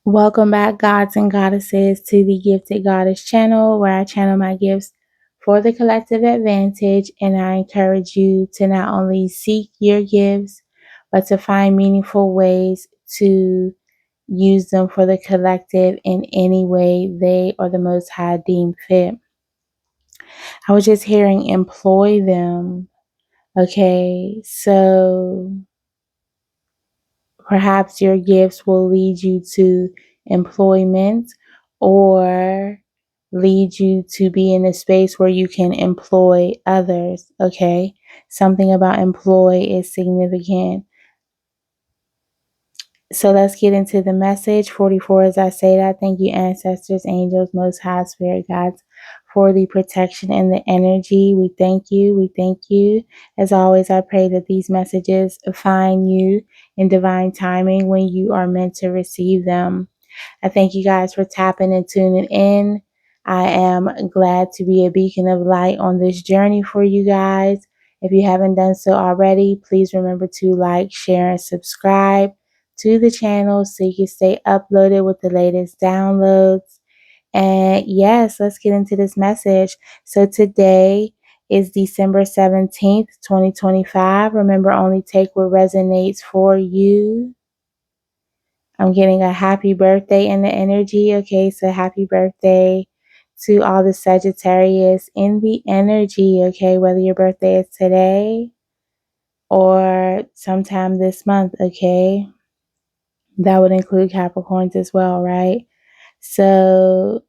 Welcome back, gods and goddesses, to the Gifted Goddess channel, where I channel my gifts for the collective advantage. And I encourage you to not only seek your gifts, but to find meaningful ways to use them for the collective in any way they or the Most High deem fit. I was just hearing employ them. Okay, so perhaps your gifts will lead you to employment or lead you to be in a space where you can employ others. Okay. Something about employ is significant. So let's get into the message. 44, as I say that, thank you, ancestors, angels, most high spirit guides, for the protection and the energy. We thank you. We thank you. As always, I pray that these messages find you in divine timing when you are meant to receive them. I thank you guys for tapping and tuning in. I am glad to be a beacon of light on this journey for you guys. If you haven't done so already, please remember to like, share, and subscribe to the channel so you can stay uploaded with the latest downloads. And yes, let's get into this message. So today is December 17th, 2025. Remember, only take what resonates for you. I'm getting a happy birthday in the energy. Okay, so happy birthday to all the Sagittarius in the energy. Okay, whether your birthday is today or sometime this month. Okay, that would include Capricorns as well, right? So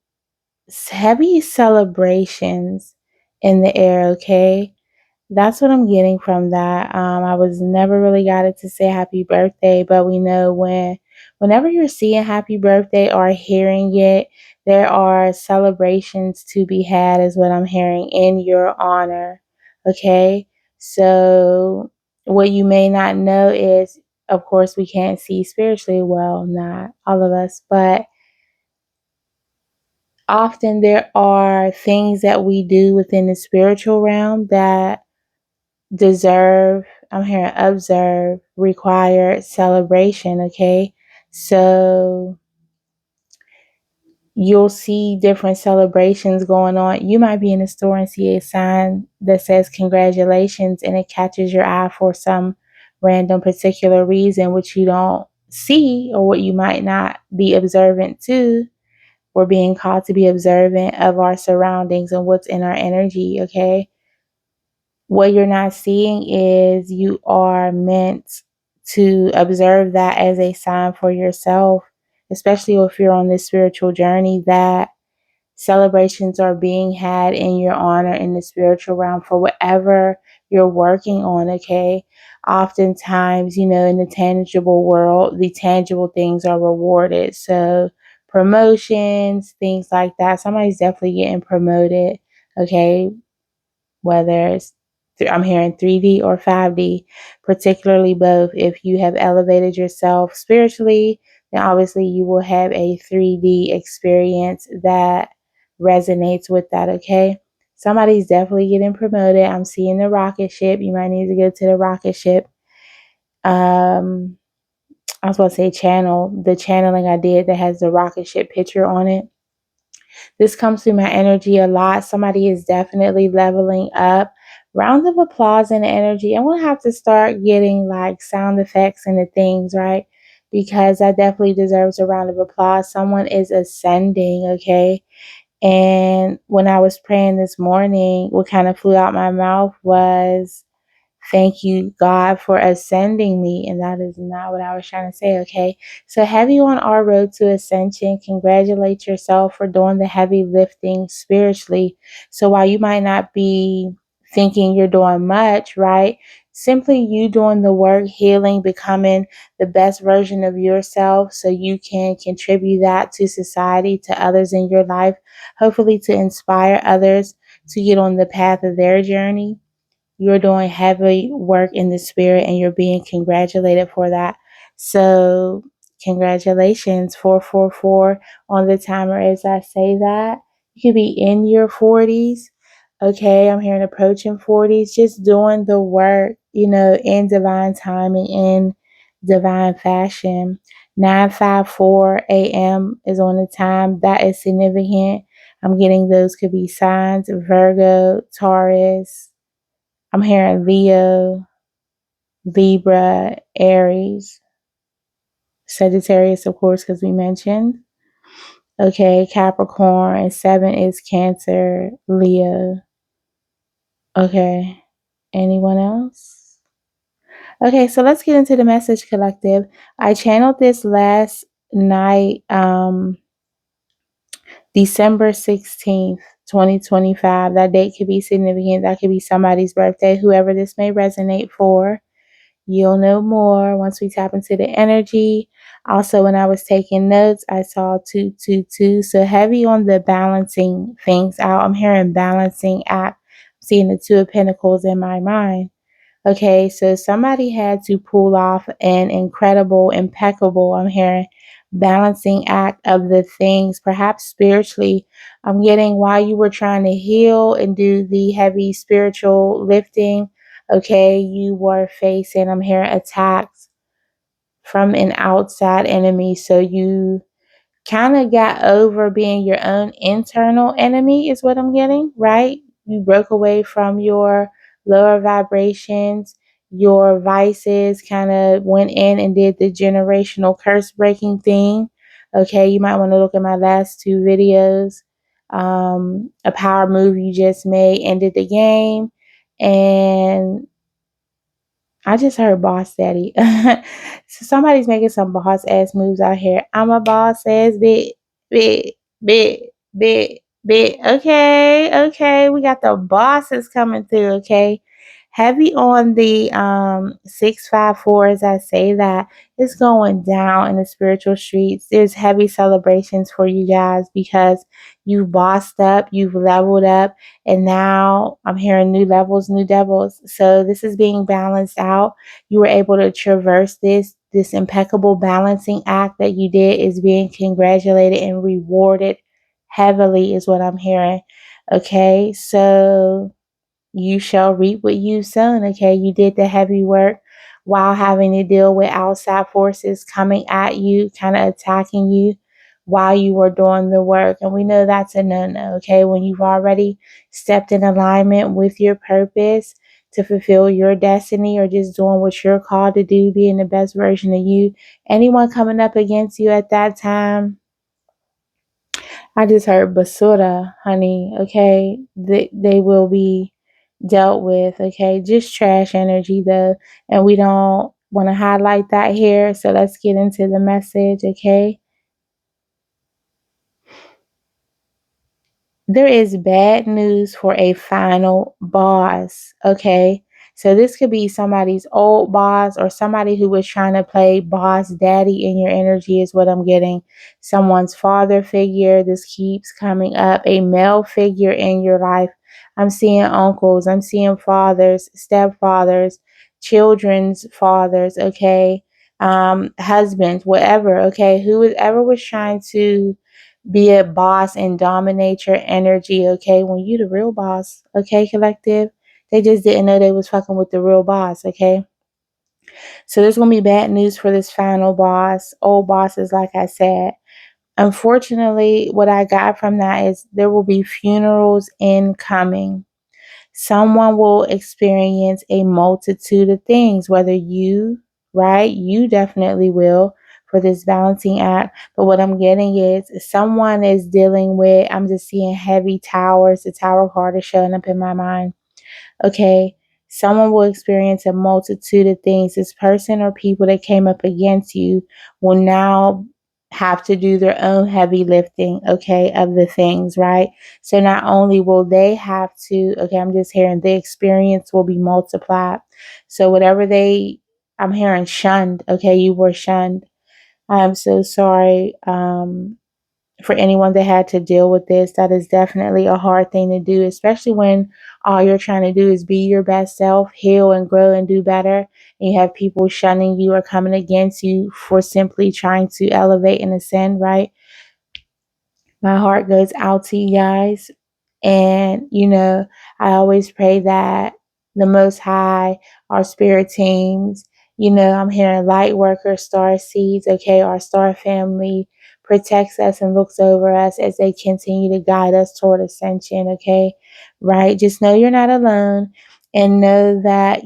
heavy celebrations in the air. Okay, that's what I'm getting from that. I was never really got it to say happy birthday, but we know whenever you're seeing happy birthday or hearing it, there are celebrations to be had, is what I'm hearing, in your honor. Okay. So what you may not know is, of course, we can't see spiritually. Well, not all of us, but often there are things that we do within the spiritual realm that deserve, I'm hearing observe, require celebration. Okay. So you'll see different celebrations going on. You might be in a store and see a sign that says congratulations, and it catches your eye for some random particular reason, which you don't see, or what you might not be observant to. We're being called to be observant of our surroundings and what's in our energy. Okay. What you're not seeing is you are meant to observe that as a sign for yourself, especially if you're on this spiritual journey, that celebrations are being had in your honor in the spiritual realm for whatever you're working on. Okay. Oftentimes, in the tangible world, the tangible things are rewarded. So promotions, things like that. Somebody's definitely getting promoted. Okay, whether it's I'm hearing 3D or 5D, particularly both. If you have elevated yourself spiritually, then obviously you will have a 3D experience that resonates with that. Okay. Somebody's definitely getting promoted. I'm seeing the rocket ship. You might need to go to the rocket ship. I was about to say channel, the channeling I did that has the rocket ship picture on it. This comes through my energy a lot. Somebody is definitely leveling up. Round of applause and energy. I'm going to have to start getting like sound effects and the things, right? Because that definitely deserves a round of applause. Someone is ascending, okay? And when I was praying this morning, what kind of flew out my mouth was, thank you, God, for ascending me. And that is not what I was trying to say, okay? So, heavy on our road to ascension. Congratulate yourself for doing the heavy lifting spiritually. So, while you might not be thinking you're doing much, right? Simply you doing the work, healing, becoming the best version of yourself so you can contribute that to society, to others in your life, hopefully to inspire others to get on the path of their journey. You're doing heavy work in the spirit and you're being congratulated for that. So, congratulations, 444 on the timer as I say that. You could be in your 40s. Okay, I'm hearing approaching 40s, just doing the work, in divine timing, in divine fashion. 9:54 a.m. is on the time. That is significant. I'm getting those could be signs: Virgo, Taurus. I'm hearing Leo, Libra, Aries, Sagittarius, of course, because we mentioned. Okay, Capricorn, and 7 is Cancer, Leo. Okay, anyone else? Okay, so let's get into the message, collective. I channeled this last night, December 16th, 2025. That date could be significant. That could be somebody's birthday, whoever this may resonate for. You'll know more once we tap into the energy. Also, when I was taking notes, I saw 222. So heavy on the balancing things out. I'm hearing balancing act. I'm seeing the 2 of Pentacles in my mind. Okay, so somebody had to pull off an incredible, impeccable, I'm hearing, balancing act of the things, perhaps spiritually. I'm getting while you were trying to heal and do the heavy spiritual lifting, okay, you were facing, I'm hearing, attacks from an outside enemy. So you kind of got over being your own internal enemy, is what I'm getting, right? You broke away from your lower vibrations, your vices, kind of went in and did the generational curse breaking thing. Okay, you might want to look at my last 2 videos. A power move you just made ended the game. And I just heard boss daddy. So somebody's making some boss ass moves out here. I'm a boss ass bit, bit, bit, bit, bit. Okay, okay. We got the bosses coming through, okay? Heavy on the 654 as I say that. It's going down in the spiritual streets. There's heavy celebrations for you guys because you bossed up, you've leveled up, and now I'm hearing new levels, new devils. So this is being balanced out. You were able to traverse this impeccable balancing act that you did is being congratulated and rewarded heavily is what I'm hearing. Okay, so you shall reap what you've sown. Okay, you did the heavy work while having to deal with outside forces coming at you, kind of attacking you while you were doing the work. And we know that's a no-no. Okay, when you've already stepped in alignment with your purpose to fulfill your destiny, or just doing what you're called to do, being the best version of you. Anyone coming up against you at that time, I just heard basura, honey. Okay, they will be dealt with. Okay, just trash energy though, and we don't want to highlight that here. So let's get into the message. Okay, there is bad news for a final boss. Okay, so this could be somebody's old boss or somebody who was trying to play boss daddy in your energy, is what I'm getting. Someone's father figure. This keeps coming up. A male figure in your life. I'm seeing uncles, I'm seeing fathers, stepfathers, children's fathers, okay, husbands, whatever, okay, whoever was trying to be a boss and dominate your energy, okay? When you the real boss, okay, collective? They just didn't know they was fucking with the real boss, okay? So there's gonna be bad news for this final boss. Old bosses, like I said. Unfortunately, what I got from that is there will be funerals incoming. Someone will experience a multitude of things, whether you, right? You definitely will for this balancing act. But what I'm getting is someone is dealing with, I'm just seeing heavy towers. The tower card is showing up in my mind. Okay, someone will experience a multitude of things. This person or people that came up against you will now have to do their own heavy lifting, okay, of the things, right? So not only will they have to, okay, I'm just hearing the experience will be multiplied. So whatever I'm hearing shunned, okay, you were shunned. I'm so sorry. For anyone that had to deal with this, that is definitely a hard thing to do, especially when all you're trying to do is be your best self, heal and grow and do better. And you have people shunning you or coming against you for simply trying to elevate and ascend, right? My heart goes out to you guys. And, I always pray that the Most High, our spirit teams, I'm hearing light workers, star seeds, okay, our star family protects us and looks over us as they continue to guide us toward ascension, okay? Right? Just know you're not alone and know that,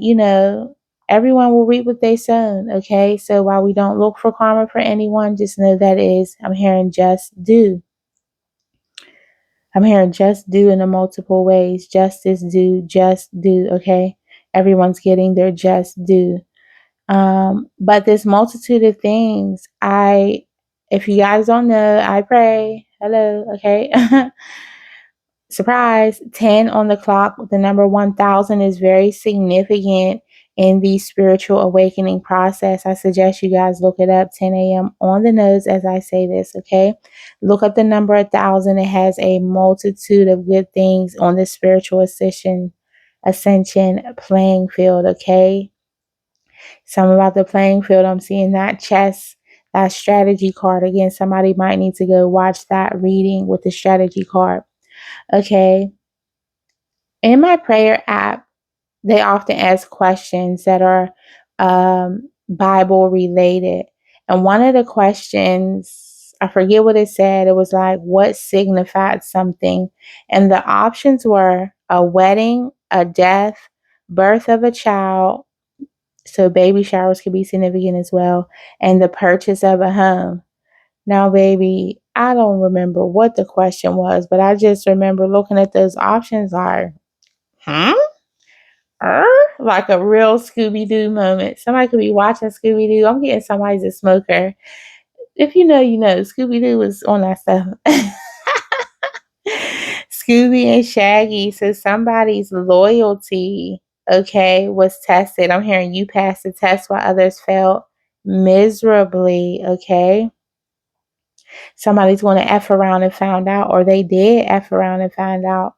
everyone will reap what they sown, okay? So while we don't look for karma for anyone, just know that I'm hearing just do. I'm hearing just do in a multiple ways. Justice do, just do, okay? Everyone's getting their just due. But this multitude of things, if you guys don't know, I pray. Hello, okay? Surprise, 10 on the clock. The number 1000 is very significant in the spiritual awakening process. I suggest you guys look it up, 10 a.m. on the nose as I say this, okay? Look up the number 1000. It has a multitude of good things on the spiritual ascension playing field, okay? Something about the playing field. I'm seeing that chess, that strategy card. Again, somebody might need to go watch that reading with the strategy card. Okay. In my prayer app, they often ask questions that are Bible related. And one of the questions, I forget what it said. It was like, what signified something? And the options were a wedding, a death, birth of a child, so baby showers could be significant as well, and the purchase of a home. Now, baby, I don't remember what the question was, but I just remember looking at those options like, huh? Like a real Scooby Doo moment. Somebody could be watching Scooby Doo. I'm getting somebody's a smoker. If you know, you know. Scooby Doo was on that stuff. Scooby and Shaggy. So somebody's loyalty, okay, was tested. I'm hearing you passed the test while others failed miserably, okay? Somebody's going to F around and found out, or they did F around and find out.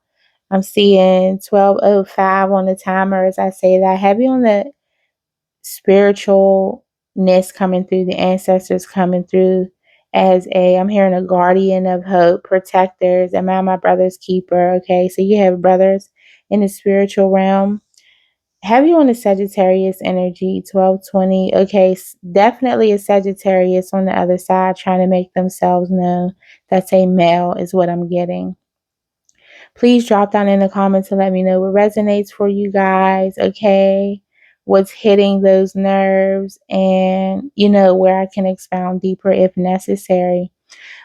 I'm seeing 12:05 on the timer as I say that. Heavy on the spiritualness coming through, the ancestors coming through I'm hearing a guardian of hope, protectors. Am I my brother's keeper? Okay, so you have brothers in the spiritual realm. Have you on the Sagittarius energy, 1220? Okay, definitely a Sagittarius on the other side trying to make themselves known. That's a male, is what I'm getting. Please drop down in the comments to let me know what resonates for you guys, okay? What's hitting those nerves, and where I can expound deeper if necessary.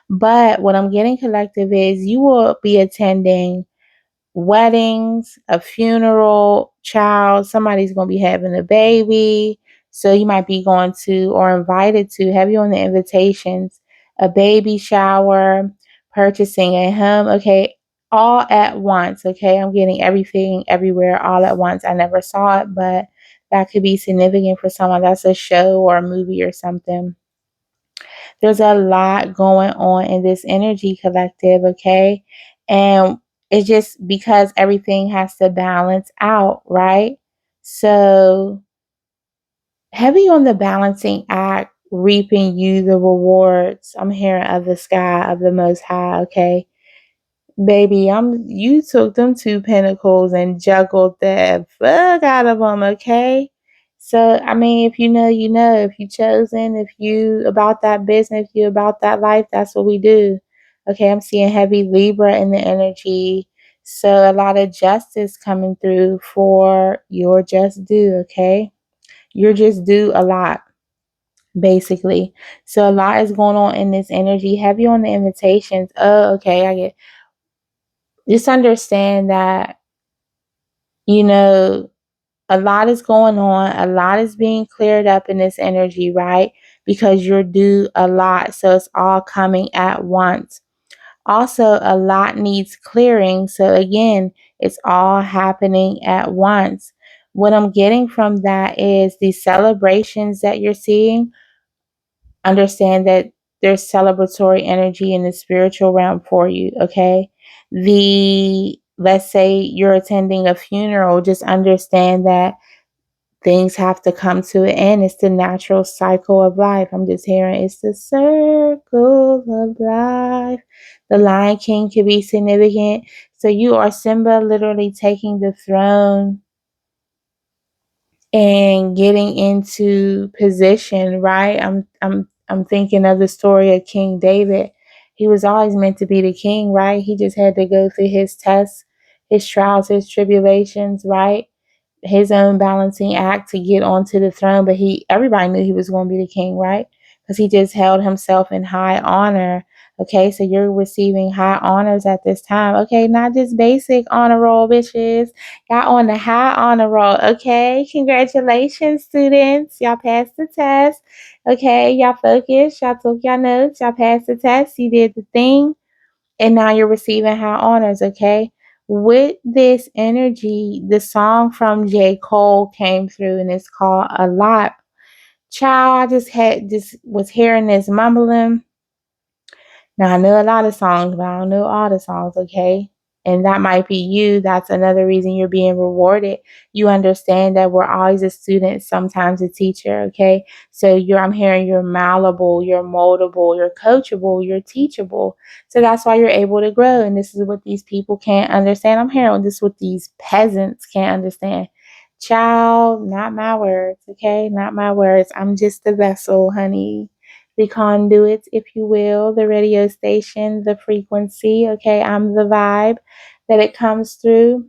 But what I'm getting collective is you will be attending weddings, a funeral, child, somebody's going to be having a baby. So you might be going to or invited to, have you on the invitations, a baby shower, purchasing a home. Okay, all at once. Okay, I'm getting everything everywhere all at once. I never saw it, but that could be significant for someone. That's a show or a movie or something. There's a lot going on in this energy collective, okay? And it's just because everything has to balance out, right? So, heavy on the balancing act, reaping you the rewards. I'm hearing of the sky, of the Most High, okay? Baby, you took them two pentacles and juggled the fuck out of them, okay? So, I mean, if you know, you know. If you chosen, if you about that business, if you about that life, that's what we do. Okay, I'm seeing heavy Libra in the energy. So a lot of justice coming through for your just due, okay? You're just due a lot, basically. So a lot is going on in this energy. Heavy on the invitations. Oh, okay, I get, just understand that, a lot is going on, a lot is being cleared up in this energy, right? Because you're due a lot. So it's all coming at once. Also, a lot needs clearing. So again, it's all happening at once. What I'm getting from that is the celebrations that you're seeing. Understand that there's celebratory energy in the spiritual realm for you, okay? Let's say you're attending a funeral, just understand that things have to come to an end. It's the natural cycle of life. I'm just hearing it's the circle of life. The Lion King could be significant. So you are Simba literally taking the throne and getting into position, right? I'm thinking of the story of King David. He was always meant to be the king, right? He just had to go through his tests, his trials, his tribulations, right? His own balancing act to get onto the throne, but everybody knew he was going to be the king, right? Because he just held himself in high honor. Okay, so you're receiving high honors at this time. Okay, not just basic honor roll, bitches. Got on the high honor roll. Okay, congratulations, students. Y'all passed the test. Okay, y'all focused. Y'all took y'all notes. Y'all passed the test. You did the thing, and now you're receiving high honors. Okay, with this energy, the song from J. Cole came through, and it's called "A Lot." Child, I just was hearing this mumbling. Now, I know a lot of songs, but I don't know all the songs, okay? And that might be you. That's another reason you're being rewarded. You understand that we're always a student, sometimes a teacher, okay? So I'm hearing you're malleable, you're moldable, you're coachable, you're teachable. So that's why you're able to grow. And this is what these people can't understand. I'm hearing this what these peasants can't understand. Child, not my words, okay? Not my words. I'm just the vessel, honey, the conduit, if you will, the radio station, the frequency. Okay, I'm the vibe that it comes through.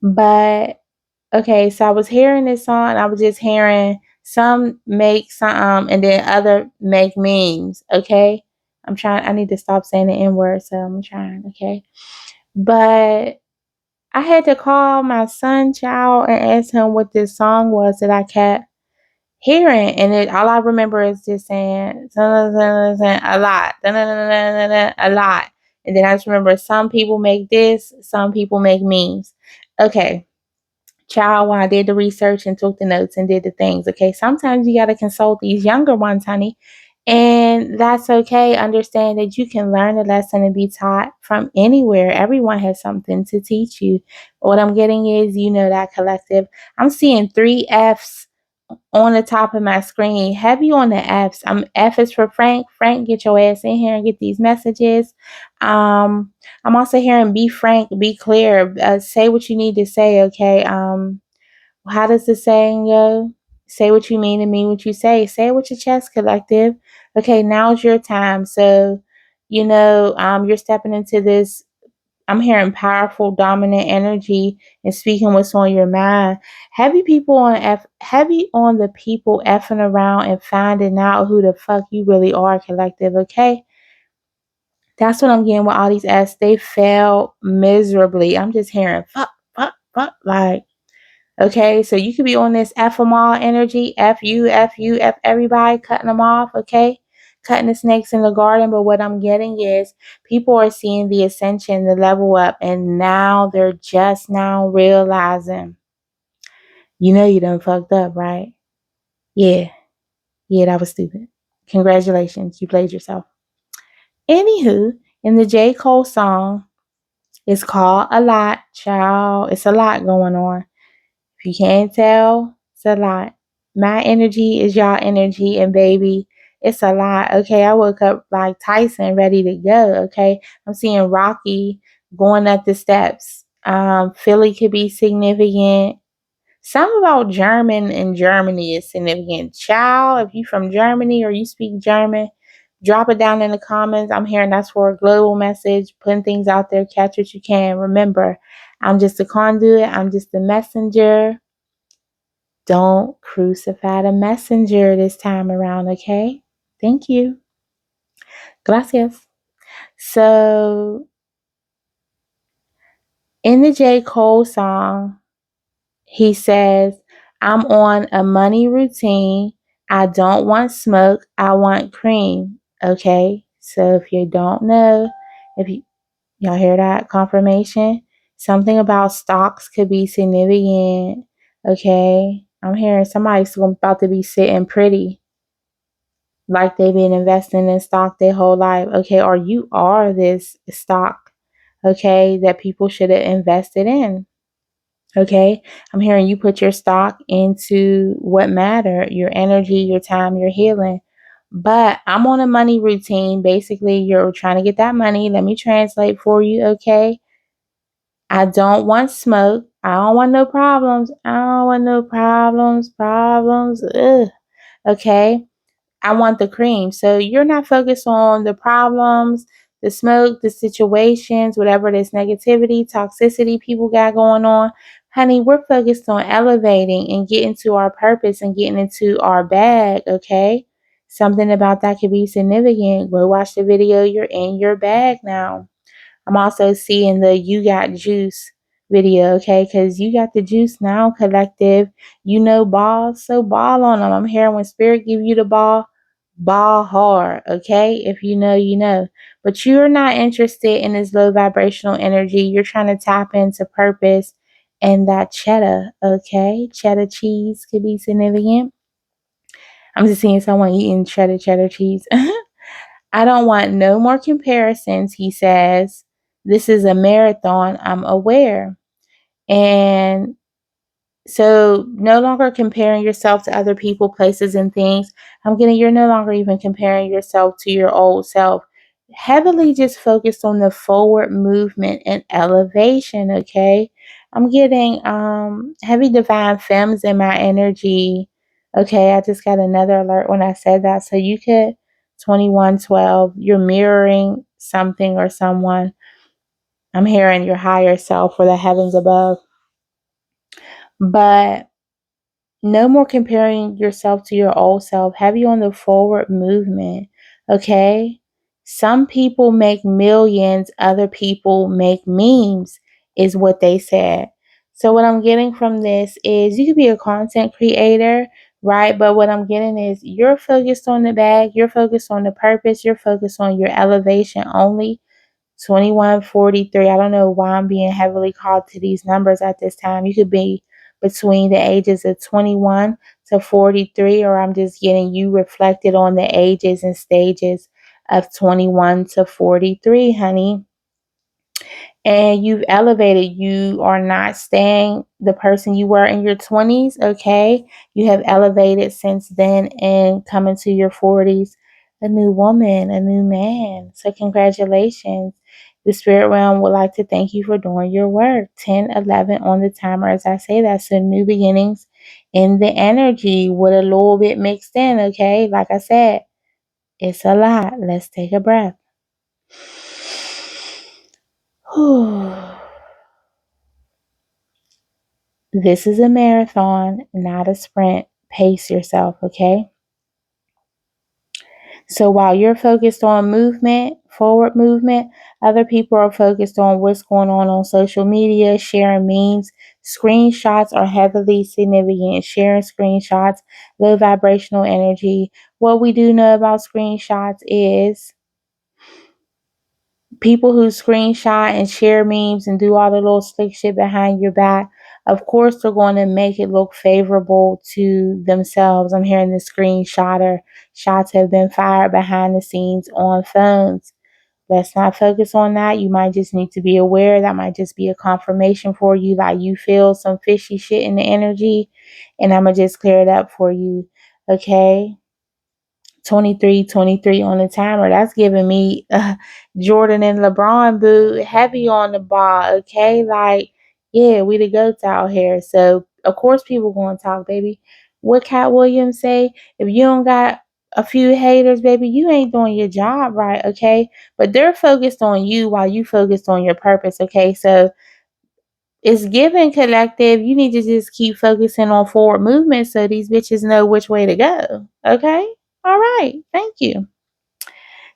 But okay, so I was hearing this song, and I was just hearing some make some, and then other make memes. Okay, I need to stop saying the N word, so I'm trying. Okay, but I had to call my son, child, and ask him what this song was that I kept hearing, and all I remember is just saying a lot, a lot, and then I just remember some people make this, some people make memes. Okay, child, when I did the research and took the notes and did the things, okay, sometimes you got to consult these younger ones, honey, and that's okay. Understand that you can learn a lesson and be taught from anywhere. Everyone has something to teach you. What I'm getting is, that collective. I'm seeing 3 F's on the top of my screen. Heavy on the F's. F is for Frank. Frank, get your ass in here and get these messages. I'm also hearing be frank, be clear, say what you need to say. Okay. How does the saying go? Say what you mean and mean what you say. Say it with your chest, collective. Okay, now's your time. So, you're stepping into this. I'm hearing powerful, dominant energy and speaking what's on your mind. Heavy on the people effing around and finding out who the fuck you really are, collective, okay? That's what I'm getting with all these F's. They fail miserably. I'm just hearing fuck, fuck, fuck. Like, okay, so you could be on this F them all energy, F you, F everybody, cutting them off, okay? Cutting the snakes in the garden. But what I'm getting is people are seeing the ascension, the level up, and now they're just now realizing, you done fucked up, right? Yeah, that was stupid. Congratulations, you played yourself. Anywho, in the J. Cole song, it's called A Lot, child. It's a lot going on. If you can't tell, it's a lot. My energy is y'all energy, and baby, it's a lot. Okay, I woke up like Tyson, ready to go. Okay, I'm seeing Rocky going up the steps. Philly could be significant. Something about German and Germany is significant. Child, if you from Germany or you speak German, drop it down in the comments. I'm hearing that's for a global message, putting things out there, catch what you can. Remember, I'm just a conduit, I'm just a messenger. Don't crucify the messenger this time around, okay? Thank you. Gracias. So, in the J. Cole song, he says, I'm on a money routine. I don't want smoke. I want cream. Okay? So, if you don't know, y'all hear that confirmation? Something about stocks could be significant. Okay? I'm hearing somebody's about to be sitting pretty, like they've been investing in stock their whole life. Okay, or you are this stock, okay, that people should have invested in. Okay, I'm hearing you put your stock into what matter, your energy, your time, your healing. But I'm on a money routine. Basically, you're trying to get that money. Let me translate for you, okay? I don't want smoke. I don't want no problems. I don't want no problems. Ugh. Okay. I want the cream. So you're not focused on the problems, the smoke, the situations, whatever this negativity, toxicity people got going on. Honey, we're focused on elevating and getting to our purpose and getting into our bag, okay? Something about that could be significant. Go watch the video. You're in your bag now. I'm also seeing the You Got Juice video, okay? Because you got the juice now, collective. You know ball, so ball on them. I'm hearing when spirit give you the ball hard, okay? If you know, you know. But you're not interested in this low vibrational energy. You're trying to tap into purpose and that cheddar, okay? Cheddar cheese could be significant. I'm just seeing someone eating cheddar cheese. I don't want no more comparisons, he says. This is a marathon, I'm aware. And so no longer comparing yourself to other people, places, and things. I'm getting you're no longer even comparing yourself to your old self. Heavily just focused on the forward movement and elevation, okay? I'm getting heavy divine femmes in my energy. Okay, I just got another alert when I said that. So you could 2112, you're mirroring something or someone. I'm hearing your higher self or the heavens above. But no more comparing yourself to your old self. Have you on the forward movement. Okay? Some people make millions, other people make memes, is what they said. So, what I'm getting from this is you could be a content creator, right? But what I'm getting is you're focused on the bag, you're focused on the purpose, you're focused on your elevation only. 2143. I don't know why I'm being heavily called to these numbers at this time. You could be between the ages of 21 to 43, or I'm just getting you reflected on the ages and stages of 21 to 43, honey. And you've elevated. You are not staying the person you were in your 20s, okay? You have elevated since then and come into your 40s, a new woman, a new man. So, congratulations. The spirit realm would like to thank you for doing your work. 10:11 on the timer, as I say that. So, new beginnings in the energy with a little bit mixed in, okay? Like I said, it's a lot. Let's take a breath. This is a marathon, not a sprint. Pace yourself, okay? So while you're focused on movement, forward movement, other people are focused on what's going on social media, sharing memes. Screenshots are heavily significant. Sharing screenshots, low vibrational energy. What we do know about screenshots is people who screenshot and share memes and do all the little slick shit behind your back, of course, they're going to make it look favorable to themselves. I'm hearing the screenshotter. Shots have been fired behind the scenes on phones. Let's not focus on that. You might just need to be aware. That might just be a confirmation for you, like you feel some fishy shit in the energy, and I'm going to just clear it up for you. Okay? 23 on the timer. That's giving me Jordan and LeBron boot heavy on the ball. Okay, like yeah, we the goats out here. So of course people gonna talk, baby. What Cat Williams say? If you don't got a few haters, baby, you ain't doing your job right. Okay, but they're focused on you while you focused on your purpose. Okay, so it's given collective. You need to just keep focusing on forward movement so these bitches know which way to go. Okay? All right. Thank you.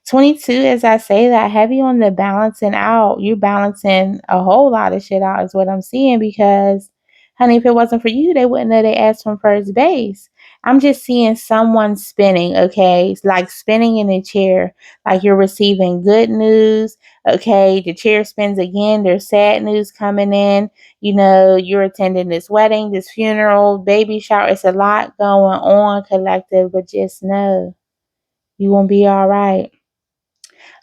22, as I say that, heavy on the balancing out. You balancing a whole lot of shit out is what I'm seeing because, honey, if it wasn't for you, they wouldn't know they asked from first base. I'm just seeing someone spinning, okay? It's like spinning in a chair, like you're receiving good news, okay? The chair spins again, there's sad news coming in. You know, you're attending this wedding, this funeral, baby shower. It's a lot going on, collective, but just know you won't be all right.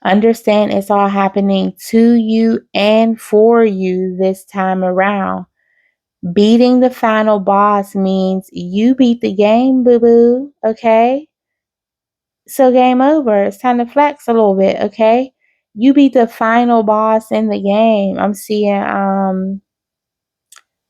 Understand it's all happening to you and for you this time around. Beating the final boss means you beat the game, boo boo. Okay? So, game over. It's time to flex a little bit. Okay? You beat the final boss in the game. I'm seeing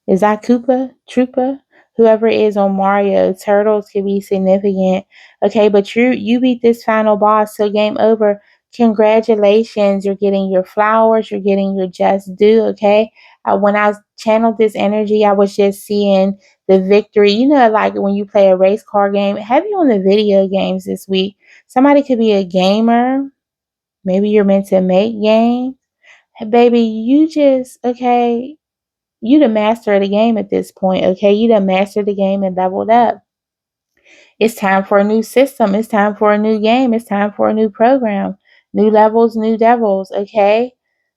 is that Koopa? Troopa? Whoever is on Mario, turtles can be significant. Okay, but you beat this final boss, so game over. Congratulations, you're getting your flowers, you're getting your just due. Okay, when I channeled this energy, I was just seeing the victory. You know, like when you play a race car game. Heavy on the video games this week. Somebody could be a gamer. Maybe you're meant to make games. Hey, baby, you just okay. You the master of the game at this point, okay? You done mastered the game and leveled up. It's time for a new system. It's time for a new game. It's time for a new program. New levels, new devils, okay?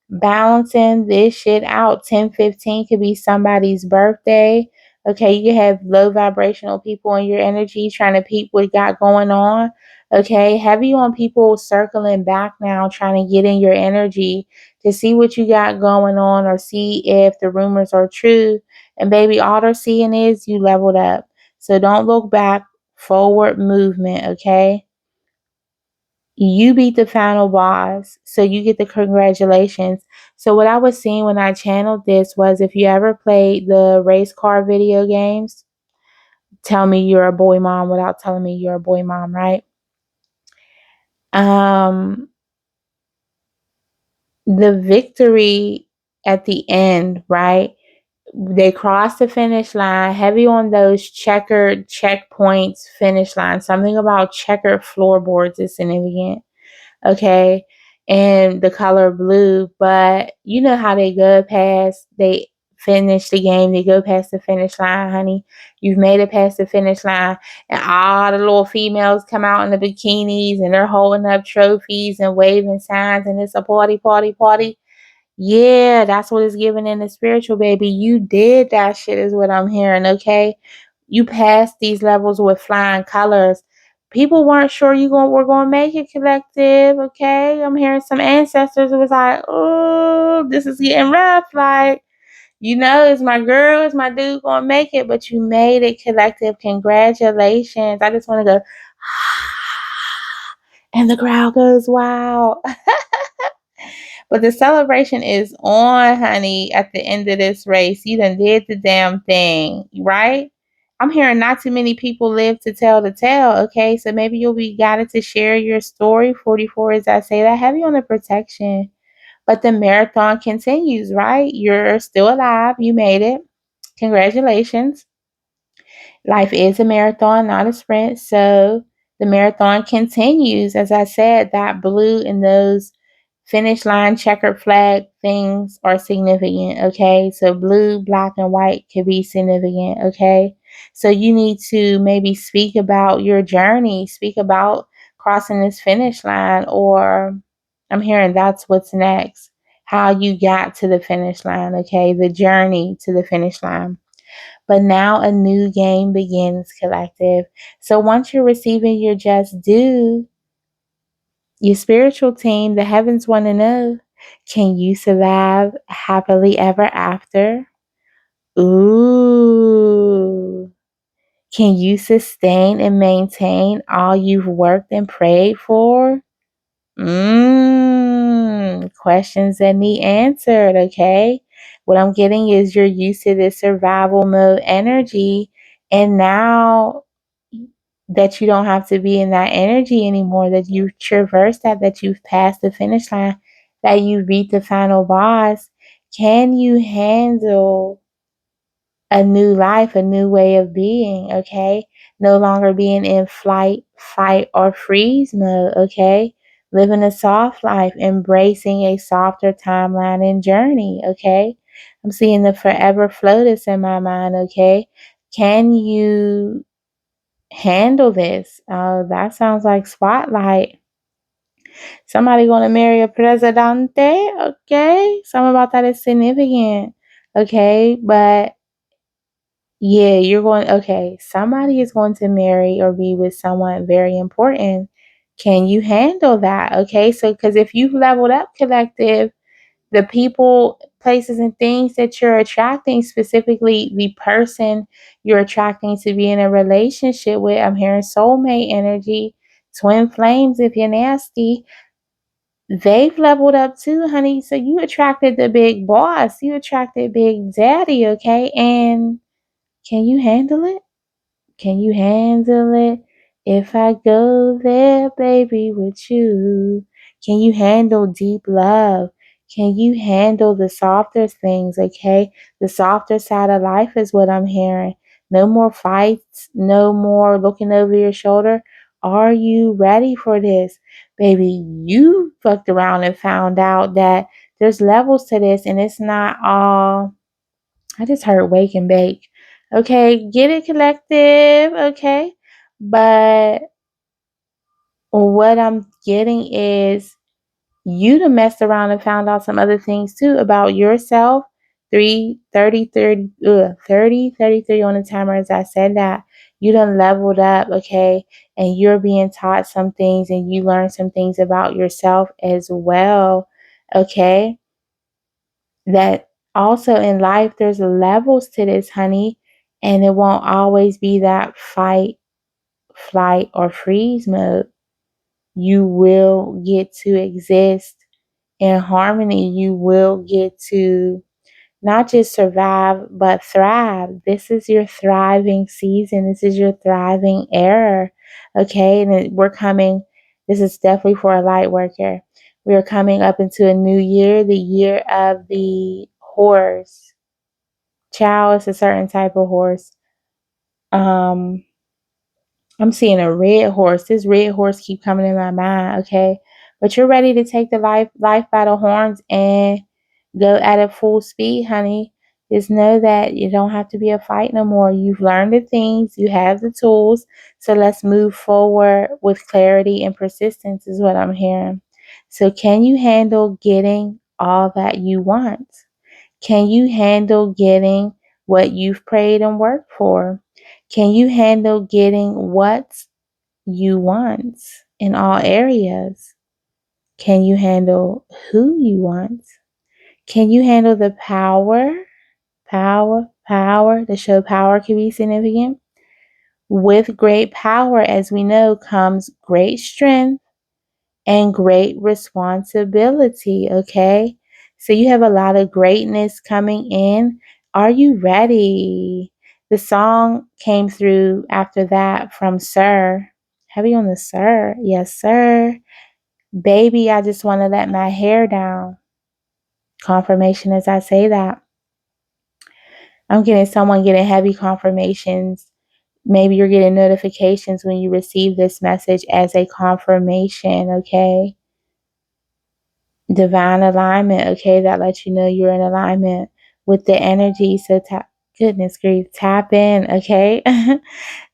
Balancing this shit out. 10/15 could be somebody's birthday. Okay, you have low vibrational people in your energy trying to peep what you got going on. Okay, have you on people circling back now trying to get in your energy to see what you got going on or see if the rumors are true. And baby, all they're seeing is you leveled up. So don't look back, forward movement, okay? You beat the final boss, so you get the congratulations. So what I was seeing when I channeled this was if you ever played the race car video games, tell me you're a boy mom without telling me you're a boy mom, right? Um the victory at the end, right? They cross the finish line, heavy on those checkered checkpoints finish line. Something about checkered floorboards is significant. Okay. And the color blue, but you know how they finish the game, they go past the finish line, honey. You've made it past the finish line, and all the little females come out in the bikinis and they're holding up trophies and waving signs, and it's a party, party, party. Yeah, that's what it's giving in the spiritual, baby. You did that shit, is what I'm hearing, okay? You passed these levels with flying colors. People weren't sure we're gonna make it, collective, okay? I'm hearing some ancestors was like, oh, this is getting rough. Like, is my girl, is my dude gonna make it? But you made it, collective. Congratulations. I just wanna go and the crowd goes, wow. But the celebration is on, honey, at the end of this race. You done did the damn thing, right? I'm hearing not too many people live to tell the tale, okay? So maybe you'll be guided to share your story. 44 as I say that. Heavy on the protection. But the marathon continues, right? You're still alive. You made it. Congratulations. Life is a marathon, not a sprint. So the marathon continues. As I said, that blue and those finish line checkered flag things are significant, okay? So blue, black, and white could be significant, okay? So you need to maybe speak about your journey, speak about crossing this finish line, or I'm hearing that's what's next. How you got to the finish line, okay? The journey to the finish line. But now a new game begins, collective. So once you're receiving your just due, your spiritual team, the heavens want to know, can you survive happily ever after? Ooh. Can you sustain and maintain all you've worked and prayed for? Questions that need answered, okay? What I'm getting is you're used to this survival mode energy, and now that you don't have to be in that energy anymore, that you've traversed that you've passed the finish line, that you beat the final boss, can you handle a new life, a new way of being, okay? No longer being in flight, fight, or freeze mode, okay? Living a soft life, embracing a softer timeline and journey, okay? I'm seeing the forever flow that's in my mind, okay? Can you handle this? Oh, that sounds like spotlight. Somebody gonna marry a presidente, okay? Something about that is significant, okay? But yeah, okay, somebody is going to marry or be with someone very important. Can you handle that? Okay, so because if you've leveled up, collective, the people, places, and things that you're attracting, specifically the person you're attracting to be in a relationship with, I'm hearing soulmate energy, twin flames if you're nasty. they've leveled up too, honey. So you attracted the big boss. You attracted Big Daddy, okay? And can you handle it? Can you handle it if I go there, baby, with you? Can you handle deep love? Can you handle the softer things, okay? The softer side of life is what I'm hearing. No more fights, no more looking over your shoulder. Are you ready for this? Baby, you fucked around and found out that there's levels to this and it's not all. I just heard wake and bake. Okay, get it collective, okay? But what I'm getting is you to mess around and found out some other things too about yourself. 33 on the timer as I said that. You done leveled up, okay? And you're being taught some things and you learn some things about yourself as well, okay? That also in life there's levels to this, honey, and it won't always be that fight, flight, or freeze mode. You will get to exist in harmony. You will get to not just survive but thrive. This is your thriving season. This is your thriving era, okay? And we're coming, this is definitely for a light worker. We are coming up into a new year, the year of the horse. Child, it's a certain type of horse. Um, I'm seeing a red horse. This red horse keep coming in my mind, okay? But you're ready to take the life by the horns and go at it full speed, honey. Just know that you don't have to be a fight no more. You've learned the things, you have the tools. So let's move forward with clarity and persistence is what I'm hearing. So can you handle getting all that you want? Can you handle getting what you've prayed and worked for? Can you handle getting what you want in all areas? Can you handle who you want? Can you handle the power? Power. The show power can be significant. With great power, as we know, comes great strength and great responsibility, okay? So you have a lot of greatness coming in. Are you ready? The song came through after that from Sir. Heavy on the Sir. Yes, sir. Baby, I just want to let my hair down. Confirmation as I say that. I'm getting someone getting heavy confirmations. Maybe you're getting notifications when you receive this message as a confirmation, okay? Divine alignment, okay? That lets you know you're in alignment with the energy. So goodness grief, tap in, okay?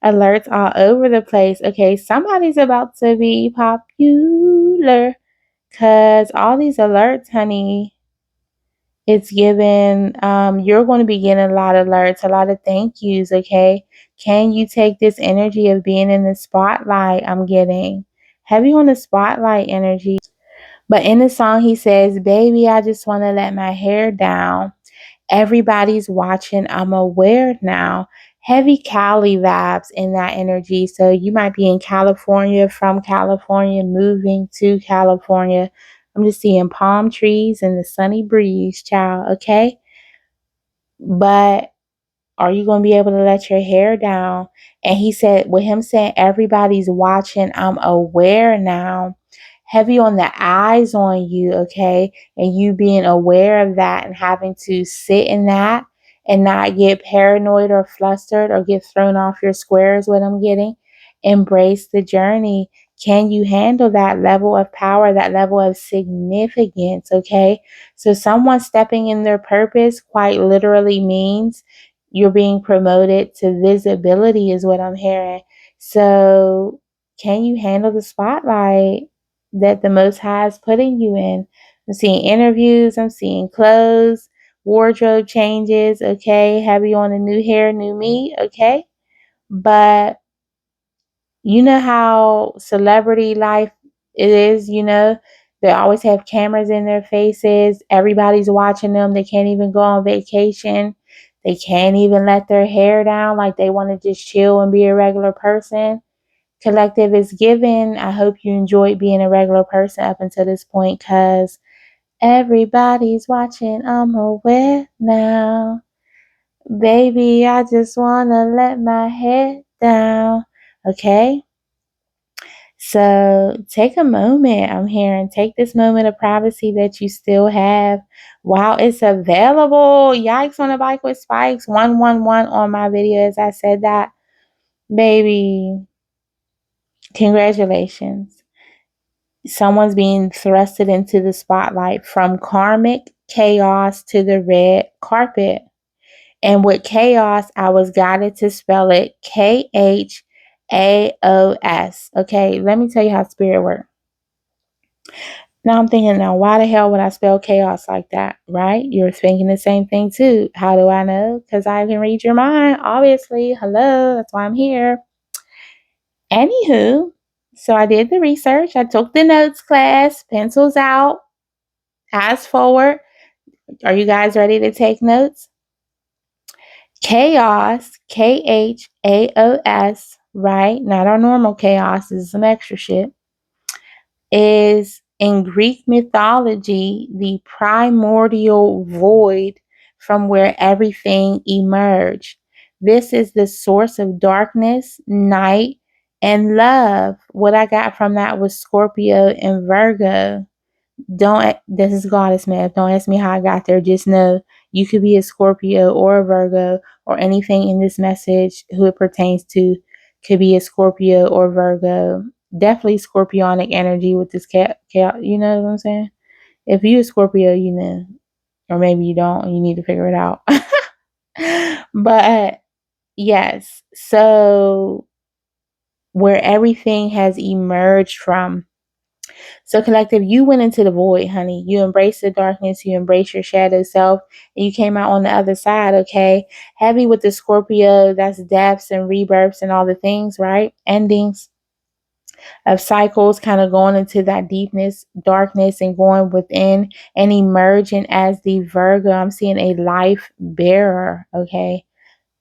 Alerts all over the place. Okay, somebody's about to be popular because all these alerts, honey, it's given, you're going to be getting a lot of alerts, a lot of thank yous, okay? Can you take this energy of being in the spotlight? I'm getting heavy on the spotlight energy. But in the song, he says, baby, I just want to let my hair down. Everybody's watching. I'm aware now. Heavy Cali vibes in that energy. So you might be in California, from California, moving to California. I'm just seeing palm trees and the sunny breeze, child, okay? But are you going to be able to let your hair down? And he said, with him saying everybody's watching, I'm aware now. Heavy on the eyes on you, okay? And you being aware of that and having to sit in that and not get paranoid or flustered or get thrown off your square is what I'm getting. Embrace the journey. Can you handle that level of power, that level of significance, okay? So someone stepping in their purpose quite literally means you're being promoted to visibility is what I'm hearing. So can you handle the spotlight that the Most High is putting you in? I'm seeing interviews, I'm seeing clothes, wardrobe changes, okay? Have you on a new hair, new me, okay? But you know how celebrity life it is, they always have cameras in their faces. Everybody's watching them. They can't even go on vacation. They can't even let their hair down like they want to just chill and be a regular person. Collective is given. I hope you enjoyed being a regular person up until this point, because everybody's watching. I'm aware now. Baby, I just want to let my head down. Okay? So take a moment. I'm here, and take this moment of privacy that you still have while it's available. Yikes on a bike with spikes. 111 on my video as I said that. Baby, congratulations. Someone's being thrusted into the spotlight from karmic chaos to the red carpet. And with chaos, I was guided to spell it Khaos. Okay, let me tell you how spirit works. Now I'm thinking, now why the hell would I spell chaos like that, right? You're thinking the same thing too. How do I know? Because I can read your mind, obviously. Hello, that's why I'm here. Anywho, so I did the research. I took the notes class, pencils out, eyes forward. Are you guys ready to take notes? Chaos, Khaos, right? Not our normal chaos, this is some extra shit, is in Greek mythology the primordial void from where everything emerged. This is the source of darkness, night, and love. What I got from that was Scorpio and Virgo. This is goddess math. Don't ask me how I got there. Just know you could be a Scorpio or a Virgo, or anything in this message who it pertains to could be a Scorpio or Virgo. Definitely scorpionic energy with this cat, you know what I'm saying? If you a Scorpio, you know, or maybe you don't, and you need to figure it out. But yes, so where everything has emerged from. So, collective, you went into the void, honey. You embraced the darkness, you embraced your shadow self, and you came out on the other side, okay? Heavy with the Scorpio, that's deaths and rebirths and all the things, right? Endings of cycles, kind of going into that deepness, darkness, and going within and emerging as the Virgo. I'm seeing a life bearer, okay?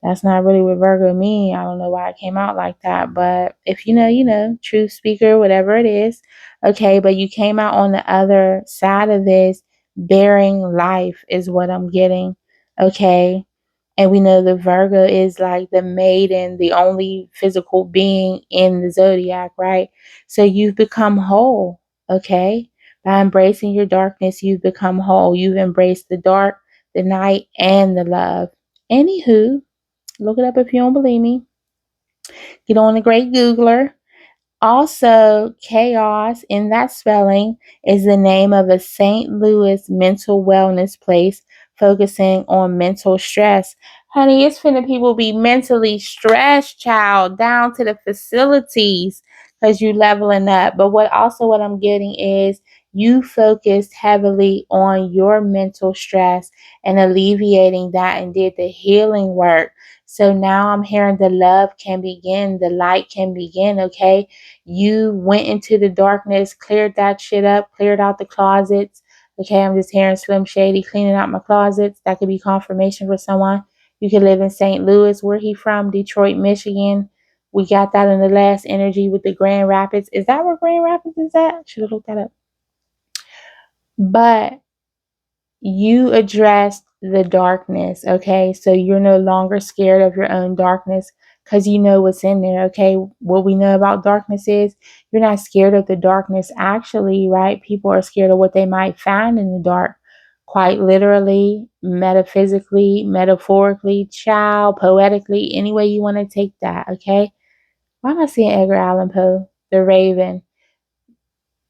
That's not really what Virgo mean. I don't know why it came out like that. But if you know, you know, truth speaker, whatever it is. Okay, but you came out on the other side of this bearing life is what I'm getting. Okay. And we know the Virgo is like the maiden, the only physical being in the zodiac, right? So you've become whole. Okay. By embracing your darkness, you've become whole. You've embraced the dark, the night, and the love. Anywho, look it up if you don't believe me. Get on the great Googler. Also, chaos in that spelling is the name of a St. Louis mental wellness place focusing on mental stress. Honey, it's finna people be mentally stressed, child, down to the facilities because you leveling up. But what I'm getting is you focused heavily on your mental stress and alleviating that and did the healing work. So now I'm hearing the love can begin, the light can begin, okay? You went into the darkness, cleared that shit up, cleared out the closets. Okay, I'm just hearing Slim Shady cleaning out my closets. That could be confirmation for someone. You could live in St. Louis. Where he from? Detroit, Michigan. We got that in the last energy with the Grand Rapids. Is that where Grand Rapids is at? Should have looked that up. But you addressed the darkness, okay? So you're no longer scared of your own darkness because you know what's in there, okay? What we know about darkness is you're not scared of the darkness actually, right? People are scared of what they might find in the dark, quite literally, metaphysically, metaphorically, child, poetically, any way you want to take that, okay? Why am I seeing Edgar Allan Poe, The Raven?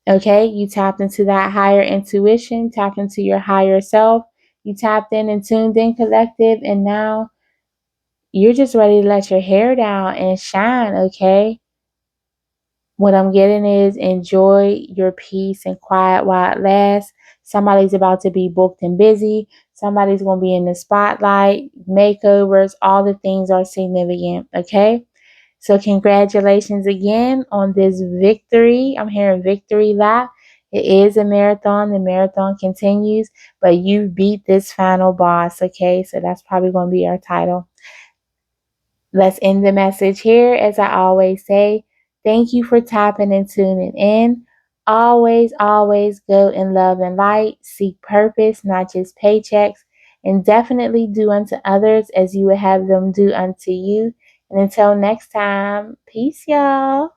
Okay, you tapped into that higher intuition, tapped into your higher self, you tapped in and tuned in, collective, and now you're just ready to let your hair down and shine, okay? What I'm getting is enjoy your peace and quiet while it lasts. Somebody's about to be booked and busy. Somebody's going to be in the spotlight, makeovers, all the things are significant, okay? So congratulations again on this victory. I'm hearing victory lap. It is a marathon. The marathon continues, but you beat this final boss. Okay, so that's probably going to be our title. Let's end the message here. As I always say, Thank you for tapping and tuning in. Always, always go in love and light. Seek purpose, not just paychecks. And definitely do unto others as you would have them do unto you. And until next time, peace, y'all.